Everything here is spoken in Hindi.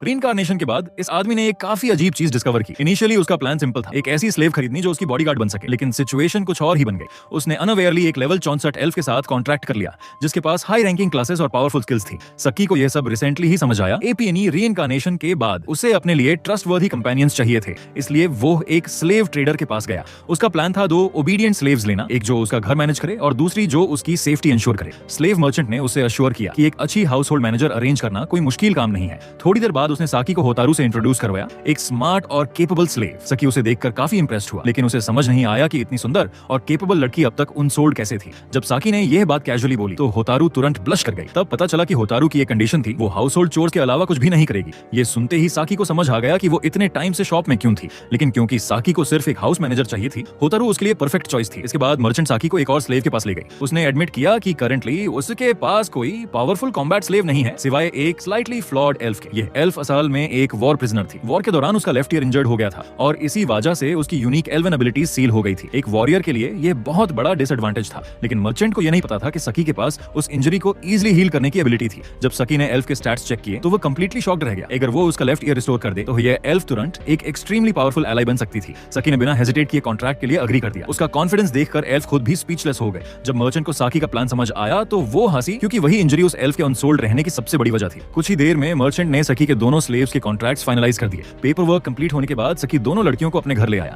रीइंकार्नेशन के बाद इस आदमी ने एक काफी अजीब चीज डिस्कवर की। इनिशियली उसका प्लान सिंपल था, एक ऐसी स्लेव खरीदनी जो उसकी बॉडीगार्ड बन सके, लेकिन सिचुएशन कुछ और ही बन गई। उसने अनअवेयरली एक लेवल 64 एल्फ के साथ कॉन्ट्रैक्ट कर लिया, जिसके पास हाई रैंकिंग क्लासेस और पावरफुल स्किल्स थी। सकी को यह सब रिसेंटली ही समझ आया। एपीएनई रीइंकार्नेशन के बाद उसे अपने लिए ट्रस्टवर्दी कंपेनियंस चाहिए थे, इसलिए वो एक स्लेव ट्रेडर के पास गया। उसका प्लान था 2 ओबीडियंट स्लेव्स लेना, एक जो उसका घर मैनेज करे और दूसरी जो उसकी सेफ्टी इंश्योर करे। स्लेव मर्चेंट ने उसे अश्योर किया कि एक अच्छी हाउस होल्ड मैनेजर अरेंज करना कोई मुश्किल काम नहीं है। थोड़ी देर बाद उसने साकी को होतारू से इंट्रोड्यूस करवाया, एक स्मार्ट और केपेबल स्लेव। सकी उसे देखकर काफी इंप्रेस्ड हुआ, लेकिन उसे समझ नहीं आया कि इतनी सुंदर और केपेबल लड़की अब तक अनसोल्ड कैसे थी। जब साकी ने यह बात कैजुअली बोली तो होतारू तुरंत ब्लश कर गई। तब पता चला कि होतारू की एक कंडीशन थी, वो हाउस होल्ड चोर्स के अलावा कुछ भी नहीं करेगी। ये सुनते ही साकी को समझ आ गया कि वो इतने टाइम से शॉप में क्यों थी, लेकिन क्योंकि साकी को सिर्फ एक हाउस मैनेजर चाहिए थी, होतारू उसके लिए परफेक्ट चॉइस थी। इसके बाद मर्चेंट साकी को एक और स्लेव के पास ले गई। उसने एडमिट किया कि करंटली उसके पास कोई पावरफुल कॉम्बैट स्लेव नहीं है, सिवाय एक स्लाइटली फ्लॉड एल्फ के। ये एल्फ असल में एक वॉर प्रिजनर थी। वॉर के दौरान उसका लेफ्ट ईयर इंजर्ड हो गया था और इसी वजह से उसकी यूनिक एल्वन एबिलिटीज सील हो गई थी। एक वॉरियर के लिए यह बहुत बड़ा डिसएडवांटेज था, लेकिन मर्चेंट को यह नहीं पता था कि सकी के पास उस इंजरी को इजीली हील करने की एबिलिटी थी। जब सकी ने एल्फ के स्टैट्स चेक किए तो वो कंप्लीटली शॉक्ड रह गया। अगर वो उसका लेफ्ट ईयर रिस्टोर कर दे तो यह एल्फ तुरंत एक एक्सट्रीमली पावरफुल एलाई बन सकती थी। सकी ने बिना हेजिटेट किए कॉन्ट्रैक्ट के लिए अग्री कर दिया। उसका कॉन्फिडेंस देखकर एल्फ खुद भी स्पीचलेस हो गए। जब मर्चेंट को साकी का प्लान समझ आया तो वो हंसी, क्योंकि वही इंजरी उस एल्फ के अनसोल्ड रहने की सबसे बड़ी वजह थी। कुछ ही देर में मर्चेंट ने सकी के दोनों स्लेव्स के कॉन्ट्रैक्ट्स फाइनलाइज कर दिए। पेपर वर्क कंप्लीट होने के बाद सकी दोनों लड़कियों को अपने घर ले आया।